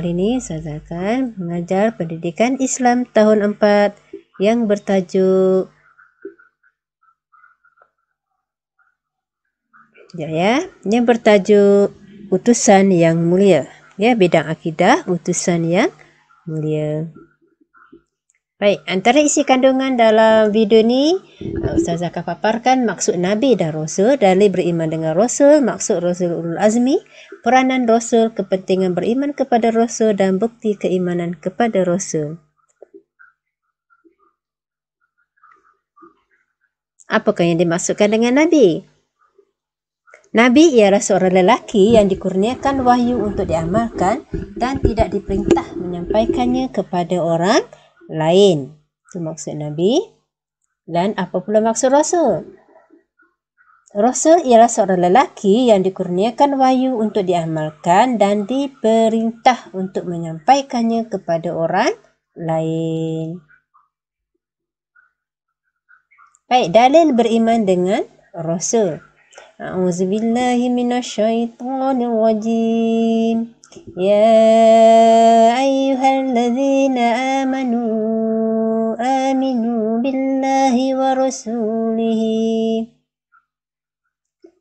kali ini saya akan mengajar pendidikan Islam tahun 4 yang bertajuk yang bertajuk utusan yang mulia. Bidang akidah utusan yang mulia. Baik, antara isi kandungan dalam video ni, Ustazah akan paparkan maksud Nabi dan Rasul, dalil beriman dengan Rasul, maksud Rasul Ulul Azmi, peranan Rasul, kepentingan beriman kepada Rasul dan bukti keimanan kepada Rasul. Apakah yang dimaksudkan dengan Nabi? Nabi ialah seorang lelaki yang dikurniakan wahyu untuk diamalkan dan tidak diperintah menyampaikannya kepada orang lain. Itu maksud Nabi. Dan apa pula maksud Rasul? Rasul ialah seorang lelaki yang dikurniakan wahyu untuk diamalkan dan diperintah untuk menyampaikannya kepada orang lain. Baik, dalil beriman dengan Rasul. A'udzubillahi minasyaitonirrajim. Ya ayyuhalladzina aminu billahi wa rasulihi.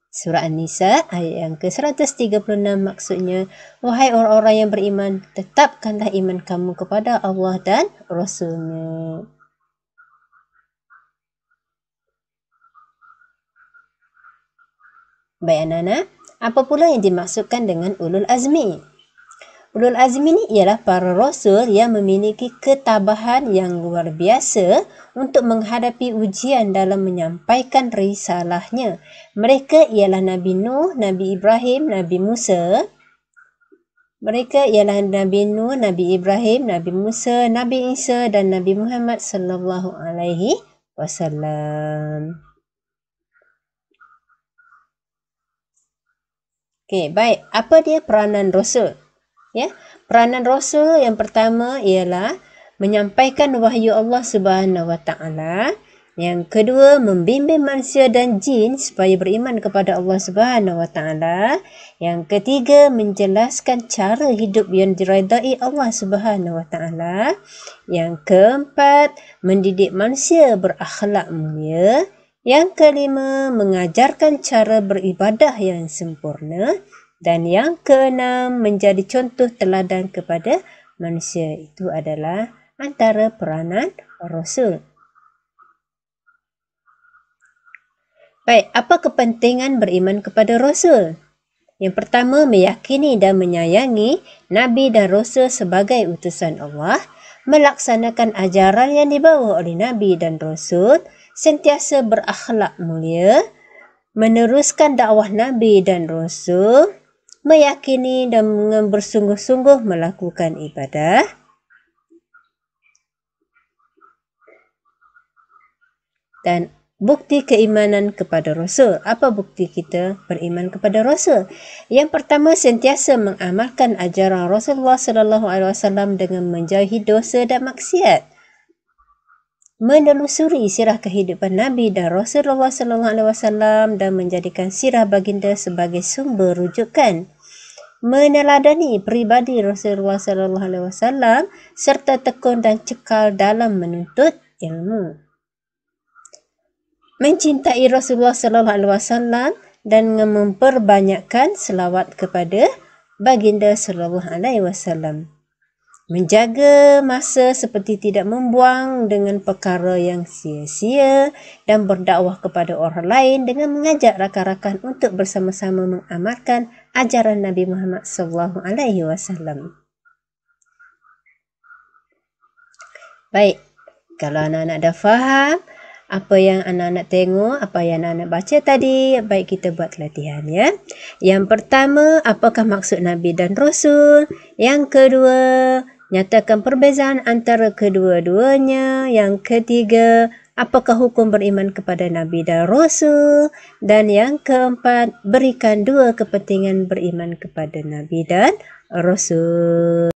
Surah An-Nisa ayat yang ke-136 maksudnya, wahai orang-orang yang beriman, tetapkanlah iman kamu kepada Allah dan Rasulnya. Baik anak-anak, apa pula yang dimaksudkan dengan Ulul Azmi? Ulul Azmi ni ialah para rasul yang memiliki ketabahan yang luar biasa untuk menghadapi ujian dalam menyampaikan risalahnya. Mereka ialah Nabi Nuh, Nabi Ibrahim, Nabi Musa. Mereka ialah Nabi Nuh, Nabi Ibrahim, Nabi Musa, Nabi Isa dan Nabi Muhammad sallallahu alaihi wasallam. Okey, baik. Apa dia peranan Rasul? Peranan Rasul yang pertama ialah menyampaikan wahyu Allah Subhanahu Wa Taala. Yang kedua, membimbing manusia dan jin supaya beriman kepada Allah Subhanahu Wa Taala. Yang ketiga, menjelaskan cara hidup yang diridai Allah Subhanahu Wa Taala. Yang keempat, mendidik manusia berakhlak mulia. Yang kelima, mengajarkan cara beribadah yang sempurna. Dan yang keenam, menjadi contoh teladan kepada manusia. Itu adalah antara peranan Rasul. Baik, apa kepentingan beriman kepada Rasul? Yang pertama, meyakini dan menyayangi Nabi dan Rasul sebagai utusan Allah, melaksanakan ajaran yang dibawa oleh Nabi dan Rasul, sentiasa berakhlak mulia, meneruskan dakwah Nabi dan Rasul, meyakini dan bersungguh-sungguh melakukan ibadah, dan bukti keimanan kepada Rasul. Apa bukti kita beriman kepada Rasul? Yang pertama, sentiasa mengamalkan ajaran Rasulullah sallallahu alaihi wasallam dengan menjauhi dosa dan maksiat. Menelusuri sirah kehidupan Nabi dan Rasulullah sallallahu alaihi wasallam dan menjadikan sirah baginda sebagai sumber rujukan. Meneladani peribadi Rasulullah sallallahu alaihi wasallam serta tekun dan cekal dalam menuntut ilmu. Mencintai Rasulullah sallallahu alaihi wasallam dan memperbanyakkan selawat kepada baginda sallallahu alaihi wasallam. Menjaga masa seperti tidak membuang dengan perkara yang sia-sia dan berdakwah kepada orang lain dengan mengajak rakan-rakan untuk bersama-sama mengamalkan ajaran Nabi Muhammad sallallahu alaihi wasallam. Baik, kalau anak-anak dah faham apa yang anak-anak tengok, apa yang anak-anak baca tadi, baik kita buat latihan ya. Yang pertama, apakah maksud Nabi dan Rasul? Yang kedua, nyatakan perbezaan antara kedua-duanya. Yang ketiga, apakah hukum beriman kepada Nabi dan Rasul? Dan yang keempat, berikan dua kepentingan beriman kepada Nabi dan Rasul.